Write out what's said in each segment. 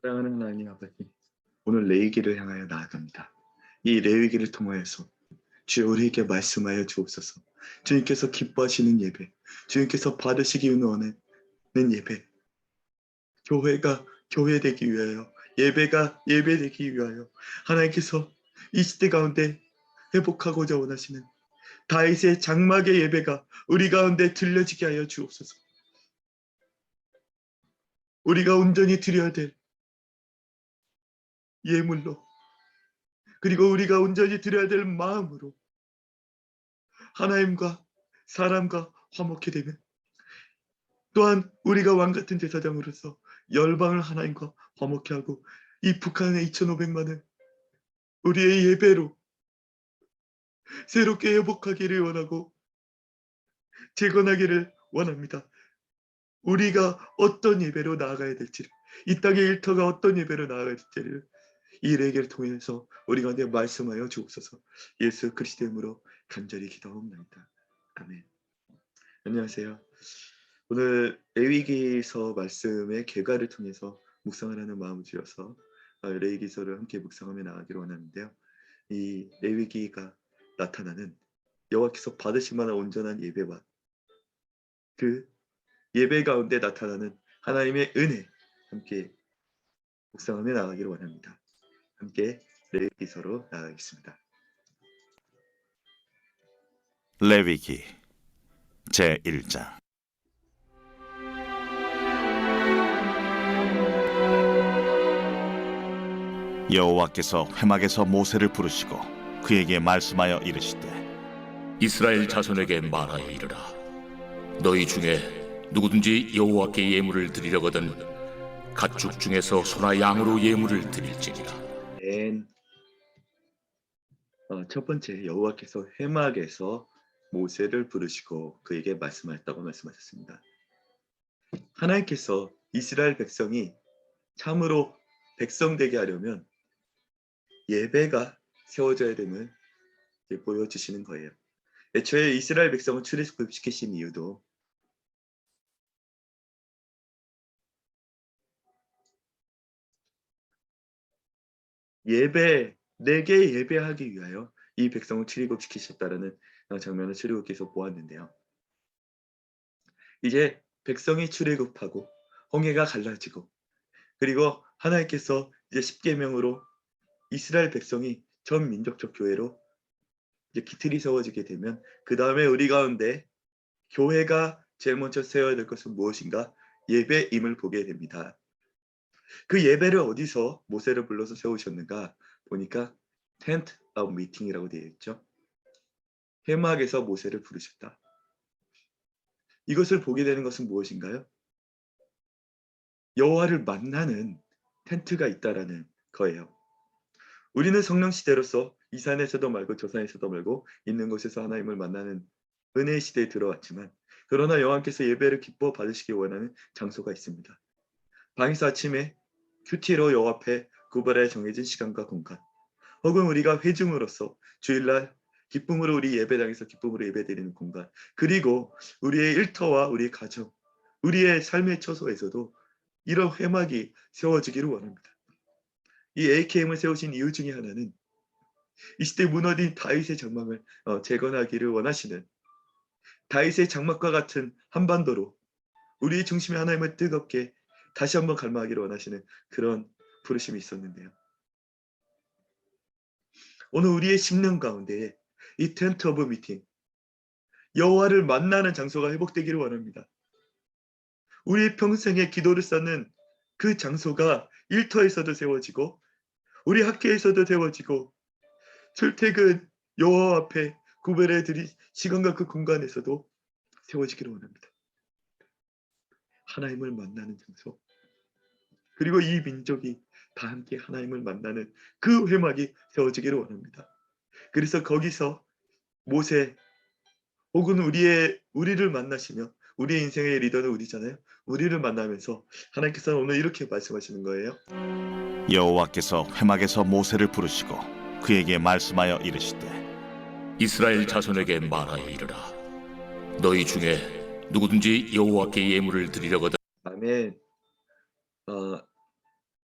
사랑하는 하나님 아버지, 오늘 레위기를 향하여 나아갑니다. 이 레위기를 통하여서 주여 우리에게 말씀하여 주옵소서. 주님께서 기뻐하시는 예배, 주님께서 받으시기 원하는 예배, 교회가 교회되기 위하여, 예배가 예배되기 위하여 하나님께서 이 시대 가운데 회복하고자 원하시는 다윗의 장막의 예배가 우리 가운데 들려지게 하여 주옵소서. 우리가 온전히 드려야 될 예물로, 그리고 우리가 온전히 드려야 될 마음으로 하나님과 사람과 화목해 되면, 또한 우리가 왕같은 제사장으로서 열방을 하나님과 화목해 하고 이 북한의 2,500만은 우리의 예배로 새롭게 회복하기를 원하고 재건하기를 원합니다. 우리가 어떤 예배로 나아가야 될지를, 이 땅의 일터가 어떤 예배로 나아가야 될지를 이 레위기를 통해서 우리 가운데 말씀하여 주옵소서. 예수 그리스도의 이름으로 간절히 기도하옵나이다. 아멘. 안녕하세요. 오늘 레위기서 말씀의 개괄을 통해서 묵상을 하는 마음을 주어서 레위기서를 함께 묵상하며 나가기를 원하는데요. 이 레위기가 나타나는 여호와께서 받으실 만한 온전한 예배와 그 예배 가운데 나타나는 하나님의 은혜, 함께 묵상하며 나가기를 원합니다. 함께 레위기서로 나가겠습니다. 레위기 제1장. 여호와께서 회막에서 모세를 부르시고 그에게 말씀하여 이르시되, 이스라엘 자손에게 말하여 이르라. 너희 중에 누구든지 여호와께 예물을 드리려거든 가축 중에서 소나 양으로 예물을 드릴지니라. 첫 번째, 여호와께서 회막에서 모세를 부르시고 그에게 말씀하였다고 말씀하셨습니다. 하나님께서 이스라엘 백성이 참으로 백성되게 하려면 예배가 세워져야 됨을 보여주시는 거예요. 애초에 이스라엘 백성을 출애굽시키신 이유도 내게 예배하기 위하여 이 백성을 출애굽시키셨다라는 장면을 출애굽기에서 보았는데요. 이제 백성이 출애굽하고 홍해가 갈라지고, 그리고 하나님께서 이제 십계명으로 이스라엘 백성이 전 민족적 교회로 이제 기틀이 세워지게 되면, 그 다음에 우리 가운데 교회가 제일 먼저 세워야 될 것은 무엇인가? 예배임을 보게 됩니다. 그 예배를 어디서 모세를 불러서 세우셨는가 보니까 텐트 오브 미팅이라고 되어 있죠. 회막에서 모세를 부르셨다. 이것을 보게 되는 것은 무엇인가요? 여호와를 만나는 텐트가 있다라는 거예요. 우리는 성령시대로서 이 산에서도 말고 저 산에서도 말고 있는 곳에서 하나님을 만나는 은혜의 시대에 들어왔지만, 그러나 여호와께서 예배를 기뻐 받으시기 원하는 장소가 있습니다. 방에서 아침에 큐티로 여호와 앞에 구별해 정해진 시간과 공간, 혹은 우리가 회중으로서 주일날 기쁨으로 우리 예배당에서 기쁨으로 예배드리는 공간, 그리고 우리의 일터와 우리의 가정, 우리의 삶의 처소에서도 이런 회막이 세워지기를 원합니다. 이 AKM을 세우신 이유 중에 하나는 이 시대 무너진 다윗의 장막을 재건하기를 원하시는, 다윗의 장막과 같은 한반도로 우리의 중심에 하나님을 뜨겁게 다시 한번 갈망하기를 원하시는 그런 부르심이 있었는데요. 오늘 우리의 심령 가운데 이 텐트 오브 미팅, 여호와를 만나는 장소가 회복되기를 원합니다. 우리의 평생의 기도를 쌓는 그 장소가 일터에서도 세워지고, 우리 학교에서도 세워지고, 출퇴근 여호와 앞에 구별해 드릴 시간과 그 공간에서도 세워지기를 원합니다. 하나님을 만나는 장소, 그리고 이 민족이 다 함께 하나님을 만나는 그 회막이 세워지기를 원합니다. 그래서 거기서 모세 혹은 우리를 만나시며, 우리의 인생의 리더는 우리잖아요. 우리를 만나면서 하나님께서는 오늘 이렇게 말씀하시는 거예요. 여호와께서 회막에서 모세를 부르시고 그에게 말씀하여 이르시되, 이스라엘 자손에게 말하여 이르라. 너희 중에 누구든지 여호와께 예물을 드리려거든 아멘.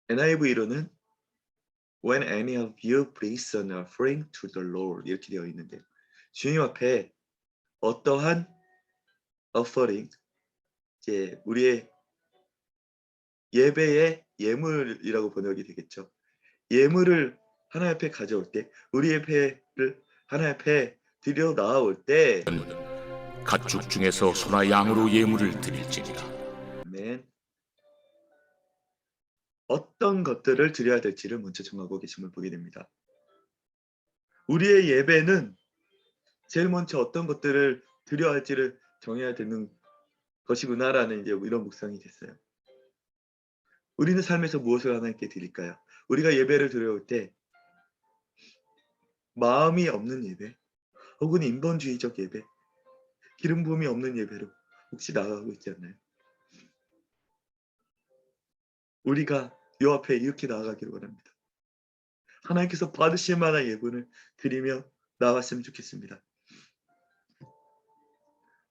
NIV로는 When any of you brings an offering to the Lord 이렇게 되어 있는데 주님 앞에 어떠한 offering 이제 우리의 예배의 예물이라고 번역이 되겠죠. 예물을 하나님 앞에 가져올 때 우리의 배를 하나님 앞에 들여 나올 때 가축 중에서 소나 양으로 예물을 드릴지니라. 아멘. 어떤 것들을 드려야 될지를 먼저 정하고 계심을 보게 됩니다. 우리의 예배는 제일 먼저 어떤 것들을 드려야 할지를 정해야 되는 것이구나라는 이제 이런 묵상이 됐어요. 우리는 삶에서 무엇을 하나님께 드릴까요? 우리가 예배를 드려올 때 마음이 없는 예배, 혹은 인본주의적 예배, 기름 부음이 없는 예배로 혹시 나아가고 있지 않나요? 우리가 요 앞에 이렇게 나아가기를 원합니다. 하나님께서 받으실 만한 예물을 드리며 나아갔으면 좋겠습니다.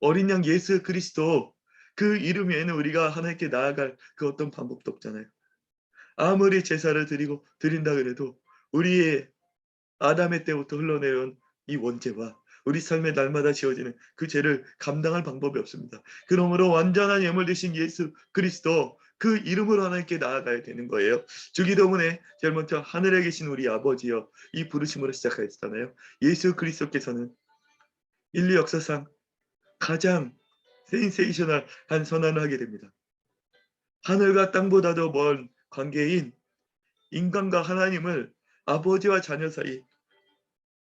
어린 양 예수 그리스도 그 이름 외에는 우리가 하나님께 나아갈 그 어떤 방법도 없잖아요. 아무리 제사를 드린다 그래도 우리의 아담의 때부터 흘러내려온 이 원죄와 우리 삶의 날마다 지어지는 그 죄를 감당할 방법이 없습니다. 그러므로 완전한 예물 되신 예수 그리스도 그 이름으로 하나님께 나아가야 되는 거예요. 주기도문에 제일 먼저 하늘에 계신 우리 아버지여 이 부르심으로 시작하였잖아요. 예수 그리스도께서는 인류 역사상 가장 센세이셔널한 선언을 하게 됩니다. 하늘과 땅보다도 먼 관계인 인간과 하나님을 아버지와 자녀 사이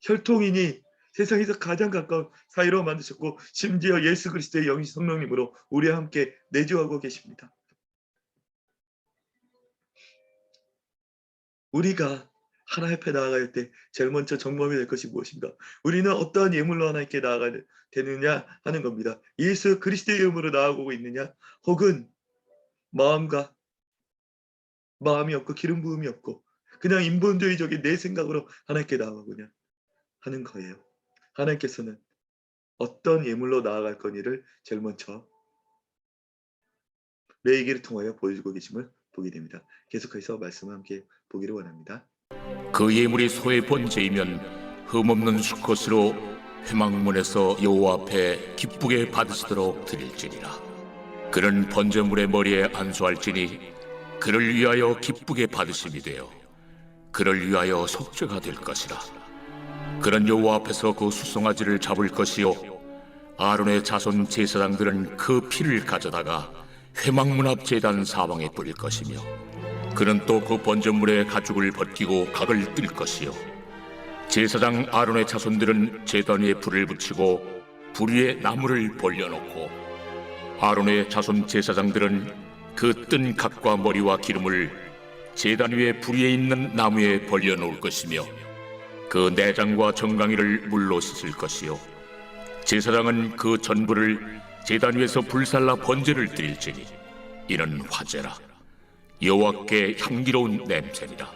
혈통이니 세상에서 가장 가까운 사이로 만드셨고 심지어 예수 그리스도의 영이신 성령님으로 우리와 함께 내주하고 계십니다. 우리가 하나님 앞에 나아갈 때 제일 먼저 점검이 될 것이 무엇인가? 우리는 어떠한 예물로 하나님께 나아가야 되느냐 하는 겁니다. 예수 그리스도의 이름으로 나아가고 있느냐? 혹은 마음이 없고 기름 부음이 없고 그냥 인본주의적인 내 생각으로 하나님께 나아가고냐 하는 거예요. 하나님께서는 어떤 예물로 나아갈 거니를 제일 먼저 레위기를 통하여 보여주고 계심을 보게 됩니다. 계속해서 말씀을 함께 보기를 원합니다. 그 예물이 소의 번제이면 흠없는 수컷으로 회막문에서 여호와 앞에 기쁘게 받으시도록 드릴지니라. 그는 번제물의 머리에 안수할지니 그를 위하여 기쁘게 받으심이 되어 그를 위하여 속죄가 될 것이라. 그는 여호와 앞에서 그 수송아지를 잡을 것이요 아론의 자손 제사장들은 그 피를 가져다가 회막문 앞 제단 사방에 뿌릴 것이며 그는 또 그 번제물의 가죽을 벗기고 각을 뜰 것이요 제사장 아론의 자손들은 제단 위에 불을 붙이고 불 위에 나무를 벌려놓고 아론의 자손 제사장들은 그 뜬 각과 머리와 기름을 제단 위에 불 위에 있는 나무에 벌려놓을 것이며 그 내장과 정강이를 물로 씻을 것이요 제사장은 그 전부를 제단 위에서 불살라 번제를 드릴지니 이는 화제라. 여호와께 향기로운 냄새니라.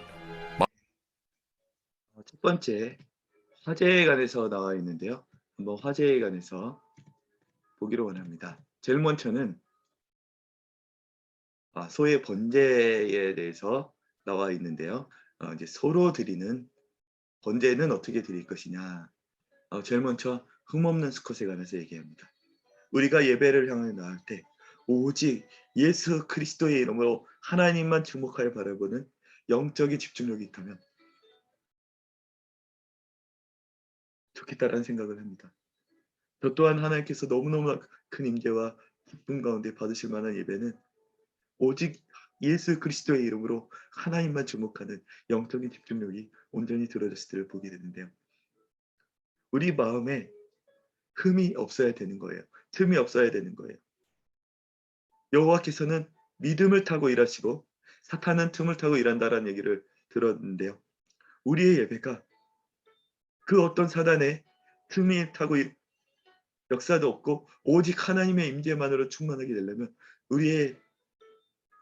첫 번째 화제에 관해서 나와 있는데요. 한번 화제에 관해서 보기를 원합니다. 제일 먼저는 소의 번제에 대해서 나와 있는데요. 이제 소로 드리는 번제는 어떻게 드릴 것이냐. 제일 먼저 흠없는 수컷에 관해서 얘기합니다. 우리가 예배를 향해 나갈 때 오직 예수 그리스도의 이름으로 하나님만 주목하여 바라보는 영적인 집중력이 있다면 좋겠다라는 생각을 합니다. 저 또한 하나님께서 너무너무 큰 임재와 기쁨 가운데 받으실 만한 예배는 오직 예수 그리스도의 이름으로 하나님만 주목하는 영적인 집중력이 온전히 들어졌을 때를 보게 되는데요. 우리 마음에 흠이 없어야 되는 거예요. 틈이 없어야 되는 거예요. 여호와께서는 믿음을 타고 일하시고 사탄은 틈을 타고 일한다라는 얘기를 들었는데요. 우리의 예배가 그 어떤 사단의 틈이 타고 역사도 없고 오직 하나님의 임재만으로 충만하게 되려면 우리의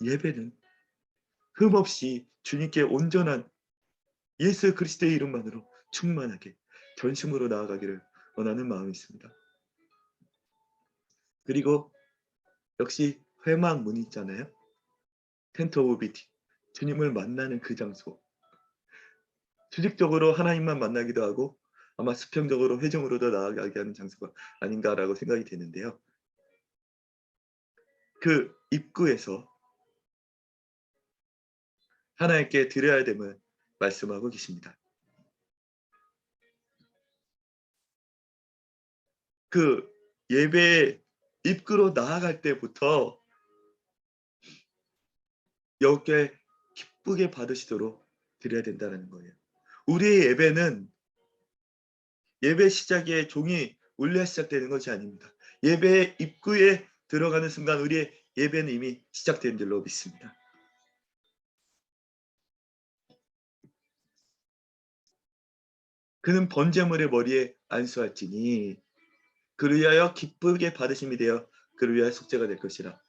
예배는 흠없이 주님께 온전한 예수 그리스도의 이름만으로 충만하게 전심으로 나아가기를 원하는 마음이 있습니다. 그리고 역시 회막문이 있잖아요. 텐트 오브 미팅, 주님을 만나는 그 장소. 수직적으로 하나님만 만나기도 하고 아마 수평적으로 회중으로도 나아가게 하는 장소가 아닌가라고 생각이 되는데요. 그 입구에서 하나님께 드려야 됨을 말씀하고 계십니다. 그 예배 입구로 나아갈 때부터 여호와께 기쁘게 받으시도록 드려야 된다는 거예요. 우리의 예배는 예배 시작에 종이 울려 시작되는 것이 아닙니다. 예배 입구에 들어가는 순간 우리의 예배는 이미 시작된 줄로 믿습니다. 그는 번제물의 머리에 안수할지니 그를 위하여 기쁘게 받으심이 되어 그를 위하여 속죄가 될 것이라.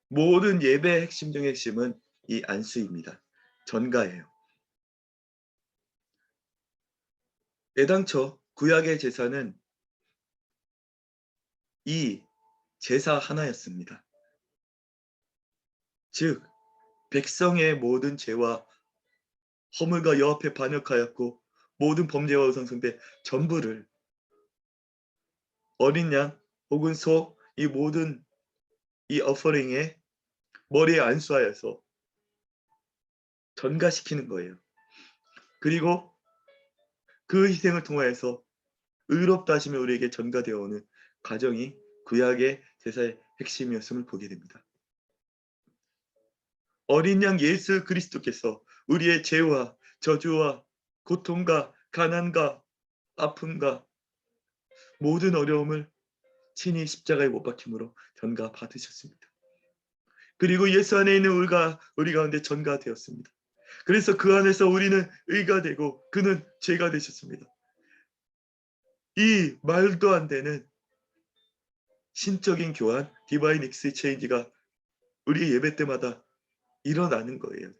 모든 예배의 핵심 중의 핵심은 이 안수입니다. 전가예요. 애당초 구약의 제사는 이 제사 하나였습니다. 즉 백성의 모든 죄와 허물과 여호와 앞에 반역하였고 모든 범죄와 우상숭배 전부를 어린 양 혹은 소 이 모든 이 어퍼링에 머리에 안수하여서 전가시키는 거예요. 그리고 그 희생을 통하여서 의롭다 하시며 우리에게 전가되어 오는 과정이 구약의 제사의 핵심이었음을 보게 됩니다. 어린 양 예수 그리스도께서 우리의 죄와 저주와 고통과 가난과 아픔과 모든 어려움을 친히 십자가에 못 박힘으로 전가 받으셨습니다. 그리고 예수 안에 있는 우리 가운데 전가되었습니다. 그래서 그 안에서 우리는 의가 되고 그는 죄가 되셨습니다. 이 말도 안 되는 신적인 교환, 디바인 익스체인지가 우리 예배 때마다 일어나는 거예요.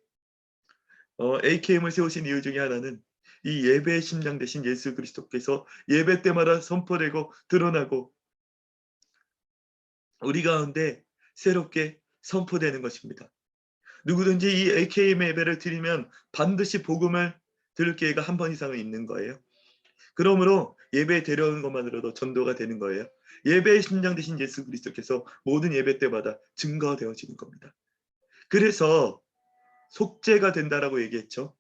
AKM을 세우신 이유 중에 하나는 이 예배의 심장 되신 예수 그리스도께서 예배 때마다 선포되고 드러나고 우리 가운데 새롭게 선포되는 것입니다. 누구든지 이 AKM 예배를 드리면 반드시 복음을 들을 기회가 한 번 이상은 있는 거예요. 그러므로 예배에 데려오는 것만으로도 전도가 되는 거예요. 예배의 심장 되신 예수 그리스도께서 모든 예배 때마다 증거되어지는 겁니다. 그래서 속죄가 된다라고 얘기했죠.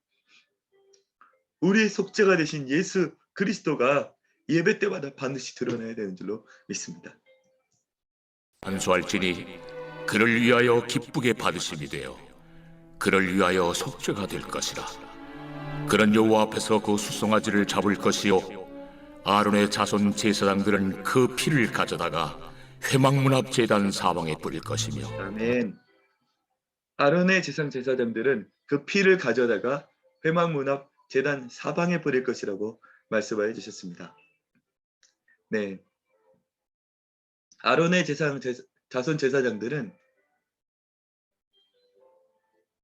우리 속죄가 되신 예수 그리스도가 예배 때마다 반드시 드러나야 되는 줄로 믿습니다. 안수할지니 그를 위하여 기쁘게 받으심이 되어 그를 위하여 속죄가 될 것이라. 그런 여호와 앞에서 그 수송아지를 잡을 것이요 아론의 자손 제사장들은 그 피를 가져다가 회막문 앞 제단 사방에 뿌릴 것이며. 아멘. 아론의 제사장들은 그 피를 가져다가 회막문 앞 제단 사방에 뿌릴 것이라고 말씀해 주셨습니다. 네, 아론의 자손 제사장들은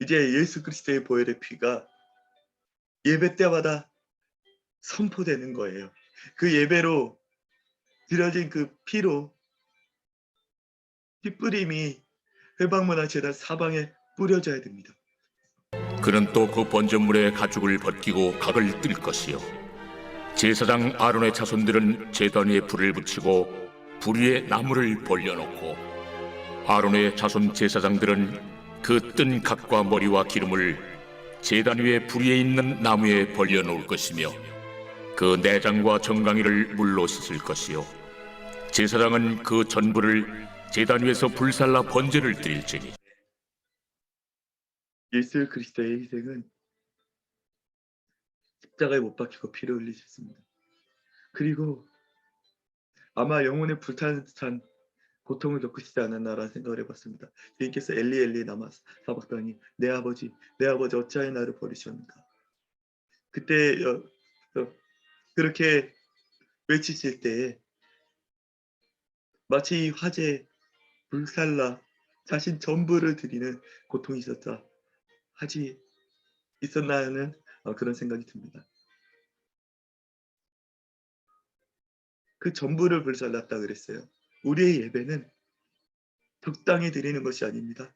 이제 예수 그리스도의 보혈의 피가 예배 때마다 선포되는 거예요. 그 예배로 드려진 그 피로 피 뿌림이 회막문 앞 제단 사방에 뿌려져야 됩니다. 그는 또 그 번제물의 가죽을 벗기고 각을 뜰 것이요 제사장 아론의 자손들은 제단 위에 불을 붙이고 불 위에 나무를 벌려놓고 아론의 자손 제사장들은 그 뜬 각과 머리와 기름을 제단 위에 불 위에 있는 나무에 벌려놓을 것이며 그 내장과 정강이를 물로 씻을 것이요 제사장은 그 전부를 제단 위에서 불살라 번제를 드릴지니. 예수 그리스도의 희생은 십자가에 못 박히고 피를 흘리셨습니다. 그리고 아마 영혼의 불타는 듯한 고통을 겪으시지 않았나라는 생각을 해봤습니다. 주님께서 엘리 엘리 라마 사박다니 내 아버지 어찌하여 나를 버리셨는가. 그때 그렇게 외치실 때에 마치 이 화재 불살라 자신 전부를 드리는 고통이 있었나 하는 그런 생각이 듭니다. 그 전부를 불살랐다 그랬어요. 우리의 예배는 적당히 드리는 것이 아닙니다.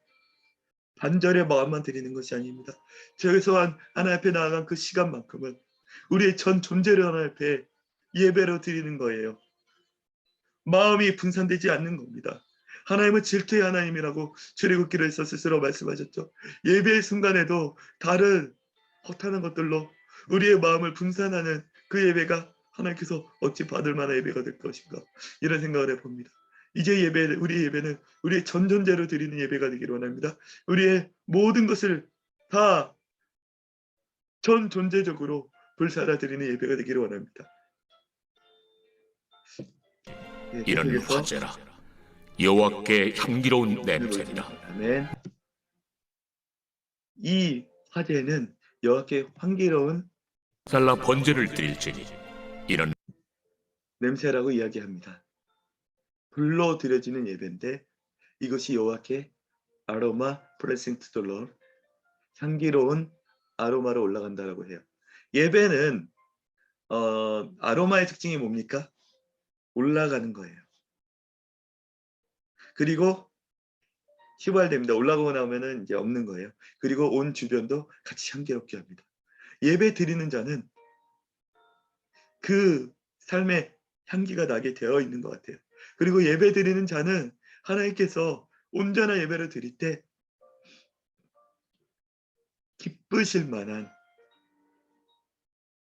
반절의 마음만 드리는 것이 아닙니다. 최소한 하나님 앞에 나아간 그 시간만큼은 우리의 전 존재를 하나님 앞에 예배로 드리는 거예요. 마음이 분산되지 않는 겁니다. 하나님은 질투의 하나님이라고 출애굽기로에서 스스로 말씀하셨죠. 예배의 순간에도 다른 허탄한 것들로 우리의 마음을 분산하는 그 예배가 하나님께서 어찌 받을 만한 예배가 될 것인가, 이런 생각을 해봅니다. 이제 우리 예배는 우리의 전 존재로 드리는 예배가 되기를 원합니다. 우리의 모든 것을 다 전 존재적으로 불사라 드리는 예배가 되기를 원합니다. 이는 계속해서 화제라. 여호와께 향기로운 냄새니라. 아멘. 이 화제는 여호와께 향기로운 살라 번제를 드릴지니 이는 냄새라고 이야기합니다. 불로 드려지는 예배인데 이것이 여호와께 아로마 프레싱 투 더 롤, 향기로운 아로마로 올라간다라고 해요. 예배는 아로마의 특징이 뭡니까? 올라가는 거예요. 그리고 휘발됩니다. 올라가고 나오면은 이제 없는 거예요. 그리고 온 주변도 같이 향기롭게 합니다. 예배 드리는 자는 그 삶의 향기가 나게 되어 있는 것 같아요. 그리고 예배 드리는 자는 하나님께서 온전한 예배를 드릴 때 기쁘실 만한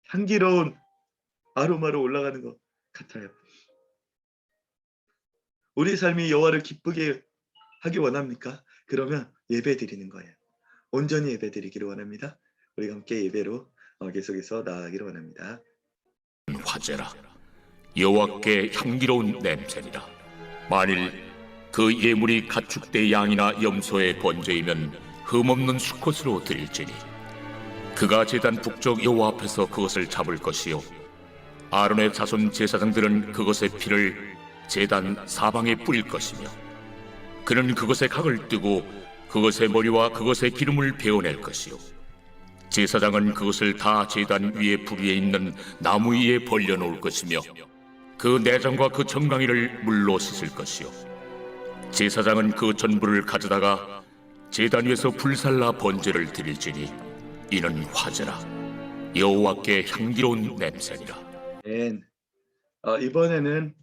향기로운 아로마로 올라가는 것 같아요. 우리 삶이 여호와를 기쁘게 하기 원합니까? 그러면 예배 드리는 거예요. 온전히 예배 드리기를 원합니다. 우리가 함께 예배로 계속해서 나아가기를 원합니다. 화제라. 여호와께 향기로운 냄새니라. 만일 그 예물이 가축대 양이나 염소의 번제이면 흠없는 수컷으로 드릴지니 그가 제단 북쪽 여호와 앞에서 그것을 잡을 것이요 아론의 자손 제사장들은 그것의 피를 제단 사방에 뿌릴 것이며 그는 그것의 각을 뜨고 그것의 머리와 그것의 기름을 베어낼 것이요 제사장은 그것을 다 제단 위에 불 위에 있는 나무 위에 벌려놓을 것이며 그 내장과 그 정강이를 물로 씻을 것이요 제사장은 그 전부를 가져다가 제단 위에서 불살라 번제를 드릴지니 이는 화제라. 여호와께 향기로운 냄새니라. 이번에는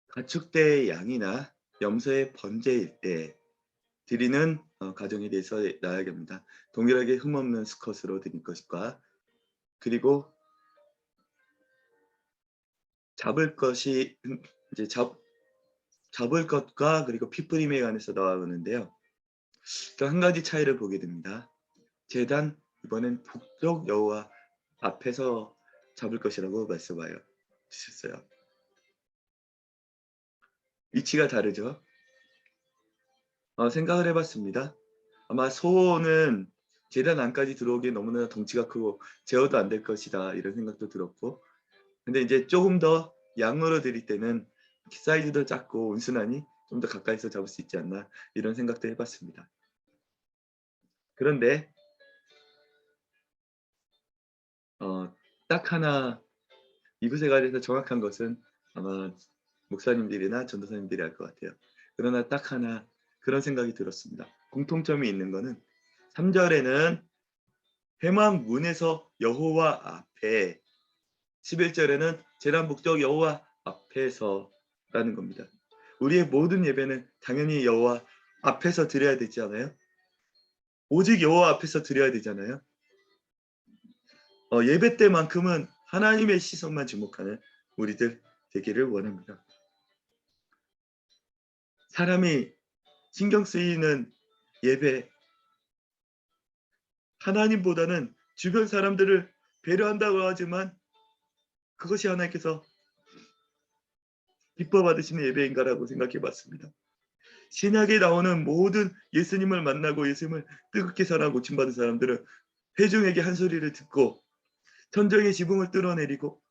가축대의 양이나 염소의 번제일 때 드리는 가정에 대해서 나아갑니다. 동일하게 흠없는 수컷으로 드릴 것과 그리고 잡을 것이 이제 잡을 것과 그리고 피뿌림에 관해서 나오는데요. 또 한 가지 차이를 보게 됩니다. 제단 이번엔 북쪽 여호와 앞에서 잡을 것이라고 말씀하여 주셨어요. 위치가 다르죠. 생각을 해봤습니다. 아마 소는 제단 안까지 들어오기에 너무나 덩치가 크고 제어도 안 될 것이다, 이런 생각도 들었고, 근데 이제 조금 더 양으로 드릴 때는 사이즈도 작고 온순하니 좀 더 가까이서 잡을 수 있지 않나, 이런 생각도 해봤습니다. 그런데 딱 하나 이것에 관해서 정확한 것은 아마 목사님들이나 전도사님들이 알 것 같아요. 그러나 딱 하나 그런 생각이 들었습니다. 공통점이 있는 거는 3절에는 회막 문에서 여호와 앞에, 11절에는 제단 북쪽 여호와 앞에서라는 겁니다. 우리의 모든 예배는 당연히 여호와 앞에서 드려야 되지 않아요? 오직 여호와 앞에서 드려야 되잖아요. 예배 때만큼은 하나님의 시선만 주목하는 우리들 되기를 원합니다. 사람이 신경 쓰이는 예배, 하나님보다는 주변 사람들을 배려한다고 하지만 그것이 하나님께서 기뻐 받으시는 예배인가라고 생각해 봤습니다. 신약에 나오는 모든 예수님을 만나고 예수님을 뜨겁게 사랑 고침받은 사람들은 회중에게 한 소리를 듣고 천정의 지붕을 뚫어내리고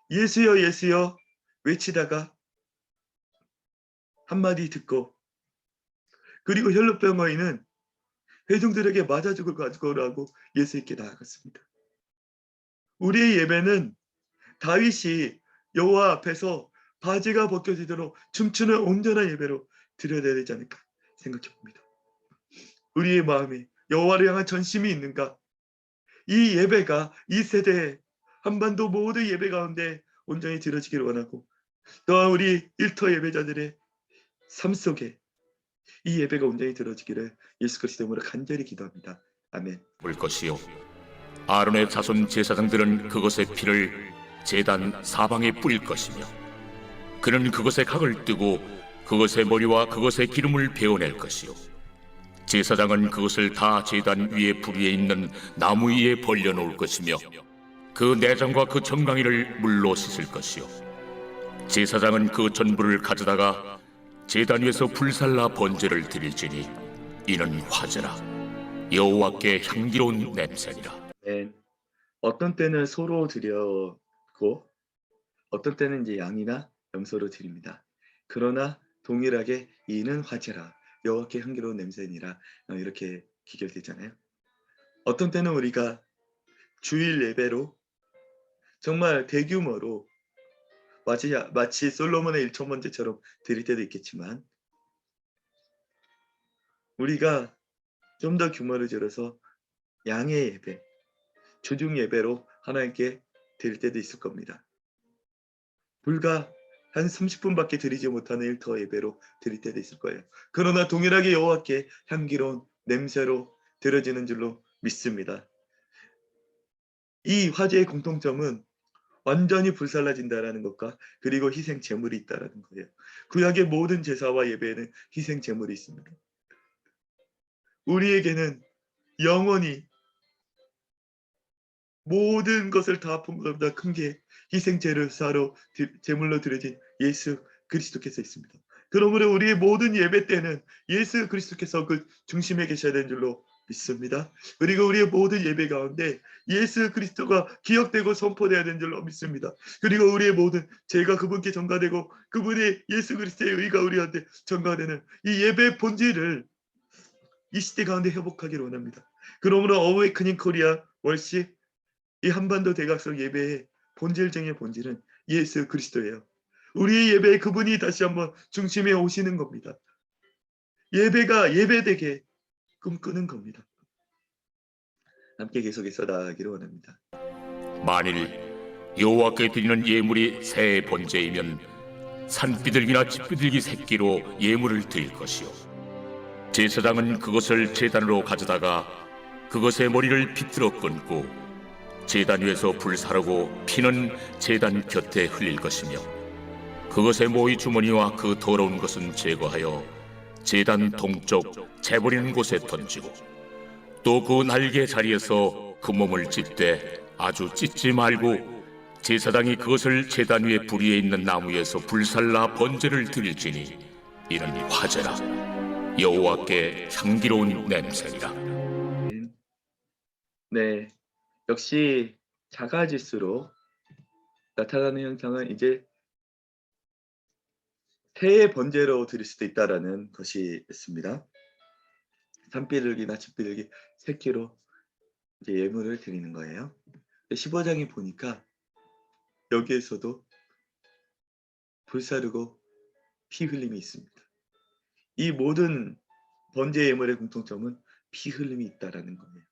예수여 예수여 외치다가 한마디 듣고, 그리고 혈루병 어인은 회중들에게 맞아 죽을 가지고라고 예수님께 나아갔습니다. 우리의 예배는 다윗이 여호와 앞에서 바지가 벗겨지도록 춤추는 온전한 예배로 드려야 되지 않을까 생각해 봅니다. 우리의 마음에 여호와를 향한 전심이 있는가? 이 예배가 이 세대에 한반도 모든 예배 가운데 온전히 드려지기를 원하고, 또한 우리 일터 예배자들의 삶 속에 이 예배가 온전히 드려지기를 예수 그리스도 이름으로 간절히 기도합니다. 아멘. 볼 것이요 아론의 자손 제사장들은 그것의 피를 제단 사방에 뿌릴 것이며 그는 그것에 각을 뜨고 그것의 머리와 그것의 기름을 베어낼 것이요 제사장은 그것을 다 제단 위에 불 위에 있는 나무 위에 벌려놓을 것이며 그 내장과 그 정강이를 물로 씻을 것이요 제사장은 그 전부를 가져다가 제단 위에서 불살라 번제를 드릴지니 이는 화제라 여호와께 향기로운 냄새니라. 네. 어떤 때는 소로 드렸고 어떤 때는 이제 양이나 염소로 드립니다. 그러나 동일하게 이는 화제라 여호와께 향기로운 냄새니라 이렇게 기결되잖아요. 어떤 때는 우리가 주일 예배로 정말 대규모로 마치 솔로몬의 일천번제처럼 드릴 때도 있겠지만, 우리가 좀 더 규모를 줄여서 양의 예배, 주중 예배로 하나님께 드릴 때도 있을 겁니다. 불과 한 30분밖에 드리지 못하는 일터 예배로 드릴 때도 있을 거예요. 그러나 동일하게 여호와께 향기로운 냄새로 드려지는 줄로 믿습니다. 이 화제의 공통점은 완전히 불살라진다라는 것과 그리고 희생 제물이 있다라는 거예요. 구약의 모든 제사와 예배에는 희생 제물이 있습니다. 우리에게는 영원히 모든 것을 다 본 것보다 큰 게 희생 제물로 드려진 예수 그리스도께서 있습니다. 그러므로 우리의 모든 예배 때는 예수 그리스도께서 그 중심에 계셔야 되는 줄로 믿습니다. 그리고 우리의 모든 예배 가운데 예수 그리스도가 기억되고 선포되어야 되는 줄로 믿습니다. 그리고 우리의 모든 죄가 그분께 전가되고 그분의 예수 그리스도의 의가 우리한테 전가되는 이 예배 본질을 이 시대 가운데 회복하기를 원합니다. 그러므로 어웨이크닝 코리아 월십 이 한반도 대각성 예배의 본질적인 본질은 예수 그리스도예요. 우리의 예배에 그분이 다시 한번 중심에 오시는 겁니다. 예배가 예배되게 꿈꾸는 겁니다. 함께 계속해서 나아가기를 원합니다. 만일 여호와께 드리는 예물이 새 번제이면 산비둘기나 집비둘기 새끼로 예물을 드릴 것이요 제사장은 그것을 제단으로 가져다가 그것의 머리를 비틀어 끊고 제단 위에서 불사르고 피는 제단 곁에 흘릴 것이며 그것의 모이 주머니와 그 더러운 것은 제거하여 제단 동쪽 재버리는 곳에 던지고 또 그 날개 자리에서 그 몸을 찢되 아주 찢지 말고 제사장이 그것을 제단 위에 불 위에 있는 나무에서 불살라 번제를 드릴지니 이는 화제라 여호와께 향기로운 냄새니라. 네, 역시 작아질수록 나타나는 현상은 이제 새의 번제로 드릴 수도 있다라는 것이 있습니다. 산비둘기나 집비둘기 새끼로 이제 예물을 드리는 거예요. 15장에 보니까 여기에서도 불사르고 피 흘림이 있습니다. 이 모든 번제 예물의 공통점은 피 흘림이 있다라는 거예요.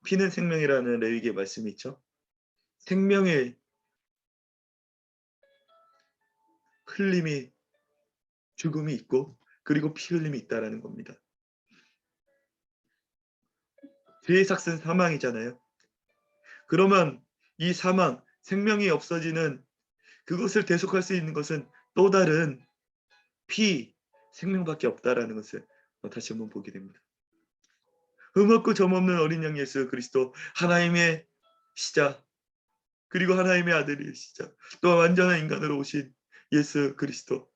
피는 생명이라는 레위기의 말씀이 있죠. 생명의 흘림이 죽음이 있고 그리고 피 흘림이 있다라는 겁니다. 죄의 삭은 사망이잖아요. 그러면 이 사망, 생명이 없어지는 그것을 대속할 수 있는 것은 또 다른 피, 생명밖에 없다라는 것을 다시 한번 보게 됩니다. 흠없고 점없는 어린 양 예수 그리스도, 하나님의 시작, 그리고 하나님의 아들이시자, 또 완전한 인간으로 오신 예수 그리스도,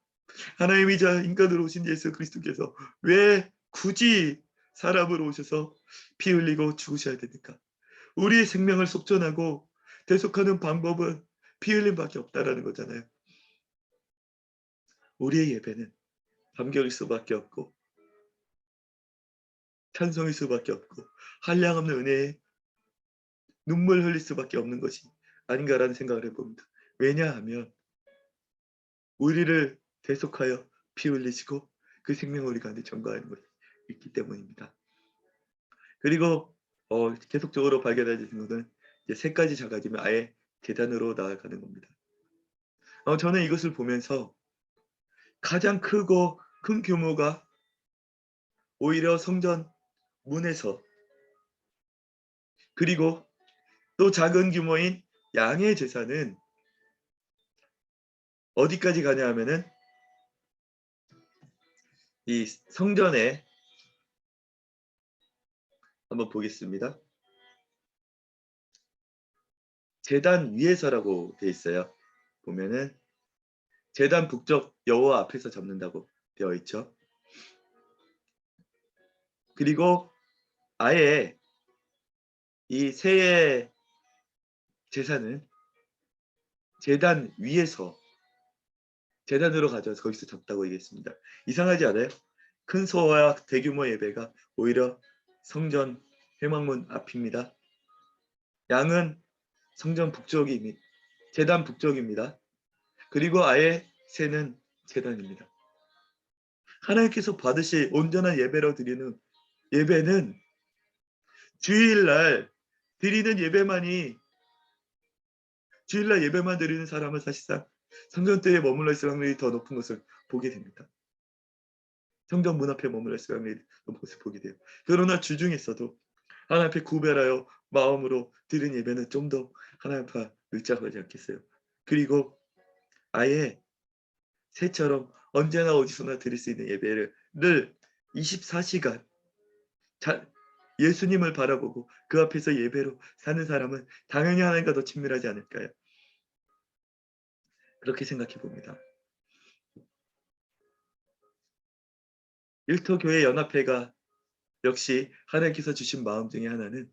하나님이자 인간으로 오신 예수 그리스도께서 왜 굳이 사람으로 오셔서 피 흘리고 죽으셔야 됩니까? 우리의 생명을 속전하고 대속하는 방법은 피 흘림밖에 없다라는 거잖아요. 우리의 예배는 감격일 수밖에 없고 찬송일 수밖에 없고 한량없는 은혜에 눈물 흘릴 수밖에 없는 것이 아닌가라는 생각을 해봅니다. 왜냐하면 우리를 대속하여 피 흘리시고 그 생명을 우리 가운데 전가하는 것이 있기 때문입니다. 그리고 계속적으로 발견해지는 것은 이제 세 가지 작아지면 아예 재단으로 나아가는 겁니다. 저는 이것을 보면서 가장 크고 큰 규모가 오히려 성전 문에서, 그리고 또 작은 규모인 양의 제사는 어디까지 가냐 하면은 이 성전에 한번 보겠습니다. 제단 위에서라고 되어 있어요. 보면은 제단 북쪽 여호와 앞에서 잡는다고 되어 있죠. 그리고 아예 이 새의 제사는 제단 위에서 제단으로 가져와서 거기서 잡다고 얘기했습니다. 이상하지 않아요? 큰 소와 대규모 예배가 오히려 성전 회막문 앞입니다. 양은 성전 북쪽입니다. 제단 북쪽입니다. 그리고 아예 새는 제단입니다. 하나님께서 받으실 온전한 예배로 드리는 예배는 주일날 드리는 예배만이, 주일날 예배만 드리는 사람은 사실상 성전대에 머물러 있을 확률이 더 높은 것을 보게 됩니다. 성전 문 앞에 머물러 있을 확률이 높은 것을 보게 돼요. 그러나 주중에서도 하나님 앞에 구별하여 마음으로 드리는 예배는 좀 더 하나님 앞에 밀착하지 않겠어요. 그리고 아예 새처럼 언제나 어디서나 드릴 수 있는 예배를 늘 24시간 예수님을 바라보고 그 앞에서 예배로 사는 사람은 당연히 하나님과 더 친밀하지 않을까요? 그렇게 생각해 봅니다. 일터교회 연합회가 역시 하나님께서 주신 마음 중에 하나는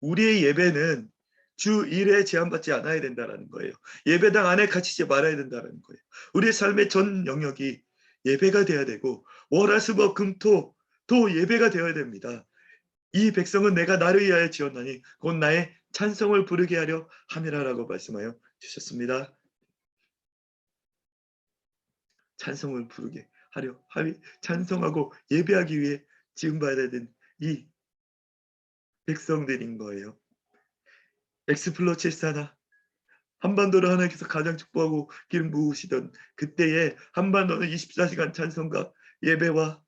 우리의 예배는 주 1회 제한받지 않아야 된다는 거예요. 예배당 안에 갇히지 말아야 된다는 거예요. 우리의 삶의 전 영역이 예배가 되어야 되고 월화수목 금토 도 예배가 되어야 됩니다. 이 백성은 내가 나를 위하여 지었나니 곧 나의 찬송을 부르게 하려 함이라라고 말씀하여 주셨습니다. 찬송을 부르게 하려 함이, 찬송하고 예배하기 위해 지음받아야 된 이 백성들인 거예요. 엑스플로 74나 한반도를 하나님께서 가장 축복하고 기름 부으시던 그때에 한반도는 24시간 찬송과 예배와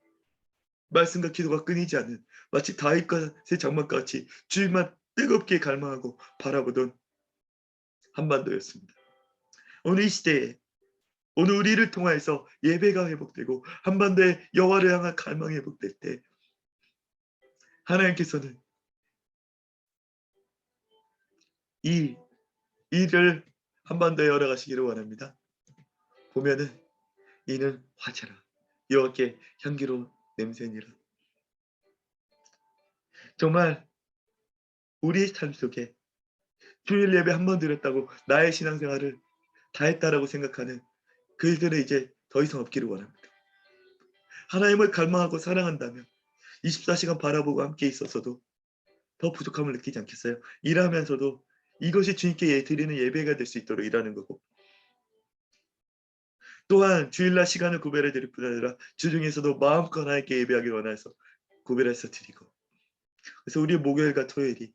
말씀과 기도가 끊이지 않는, 마치 다윗과 새 장막과 같이 주님만 뜨겁게 갈망하고 바라보던 한반도였습니다. 오늘 이 시대에, 오늘 우리를 통하여서 예배가 회복되고 한반도의 여호와를 향한 갈망이 회복될 때 하나님께서는 이 일을 한반도에 열어가시기를 원합니다. 보면은 이는 화제라, 여호와께 향기로운 냄새니라. 정말 우리의 삶 속에 주일 예배 한 번 드렸다고 나의 신앙생활을 다 했다라고 생각하는 그들은 이제 더 이상 없기를 원합니다. 하나님을 갈망하고 사랑한다면 24시간 바라보고 함께 있었어도 더 부족함을 느끼지 않겠어요? 일하면서도 이것이 주님께 드리는 예배가 될 수 있도록 일하는 거고, 또한 주일날 시간을 구별해 드릴 뿐 아니라 주중에서도 마음껏 하나님께 예배하기 원해서 구별해서 드리고, 그래서 우리 목요일과 토요일이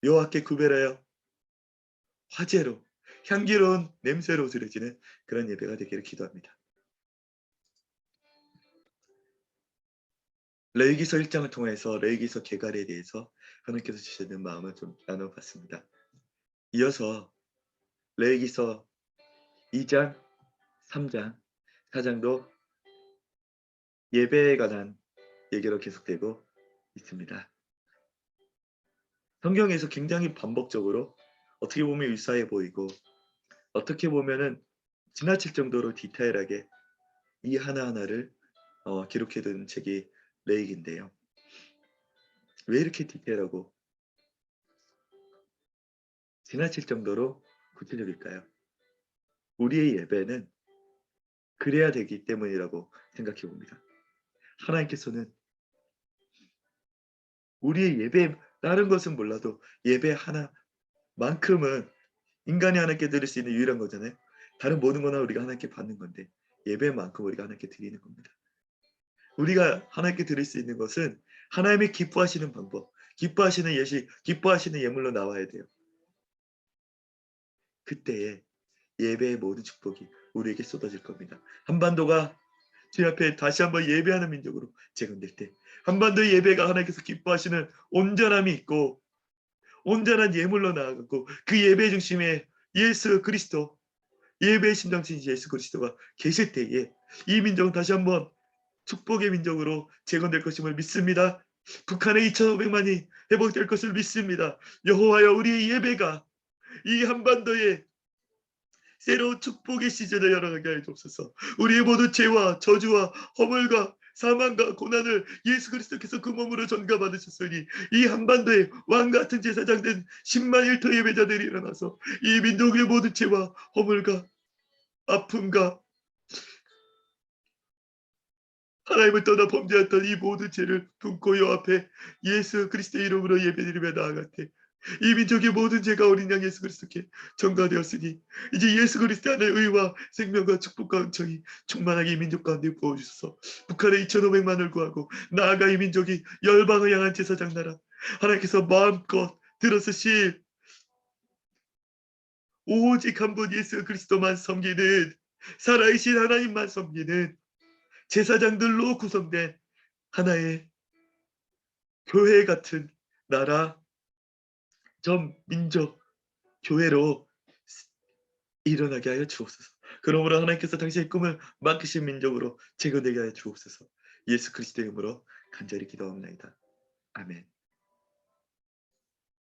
여호와께 구별하여 화제로 향기로운 냄새로 드려지는 그런 예배가 되기를 기도합니다. 레위기서 1장을 통해서 레위기서 개갈에 대해서 하나님께서 주시는 마음을 좀 나눠봤습니다. 이어서 레위기서 2장, 3장, 4장도 예배에 관한 얘기로 계속되고 있습니다. 성경에서 굉장히 반복적으로 어떻게 보면 유사해 보이고 어떻게 보면은 지나칠 정도로 디테일하게 이 하나하나를 기록해둔 책이 레위기인데요. 왜 이렇게 디테일하고 지나칠 정도로 구체적일까요? 우리의 예배는 그래야 되기 때문이라고 생각해 봅니다. 하나님께서는 우리의 예배, 다른 것은 몰라도 예배 하나만큼은 인간이 하나님께 드릴 수 있는 유일한 거잖아요. 다른 모든 거나 우리가 하나님께 받는 건데 예배만큼 우리가 하나님께 드리는 겁니다. 우리가 하나님께 드릴 수 있는 것은 하나님이 기뻐하시는 방법, 기뻐하시는 예식, 기뻐하시는 예물로 나와야 돼요. 그때에 예배의 모든 축복이 우리에게 쏟아질 겁니다. 한반도가 주님 앞에 다시 한번 예배하는 민족으로 재건될 때, 한반도 예배가 하나님께서 기뻐하시는 온전함이 있고 온전한 예물로 나아가고, 그 예배 중심에 예수 그리스도, 예배의 심장신 예수 그리스도가 계실 때에 이 민족은 다시 한번 축복의 민족으로 재건될 것임을 믿습니다. 북한의 2,500만이 회복될 것을 믿습니다. 여호와여, 우리의 예배가 이 한반도에 새로운 축복의 시즌을 열어가게 하여 주옵소서. 우리의 모든 죄와 저주와 허물과 사망과 고난을 예수 그리스도께서 그 몸으로 전가받으셨으니 이 한반도에 왕같은 제사장 된 10만 1터 예배자들이 일어나서 이 민족의 모든 죄와 허물과 아픔과 하나님을 떠나 범죄했던 이 모든 죄를 품고 여 앞에 예수 그리스도의 이름으로 예배드리며 나아갈 때 이 민족의 모든 죄가 어린 양 예수 그리스도께 전가되었으니 이제 예수 그리스도 안에 의와 생명과 축복과 은총이 충만하게 이 민족 가운데 부어주소서. 북한의 2,500만을 구하고 나아가 이 민족이 열방을 향한 제사장 나라 하나님께서 마음껏 들어서실 오직 한 분 예수 그리스도만 섬기는, 살아계신 하나님만 섬기는 제사장들로 구성된 하나의 교회 같은 나라, 전 민족 교회로 일어나게 하여 주옵소서. 그러므로 하나님께서 당신의 꿈을 맡기신 민족으로 재건되게 하여 주옵소서. 예수 그리스도의 이름으로 간절히 기도합니다. 아멘.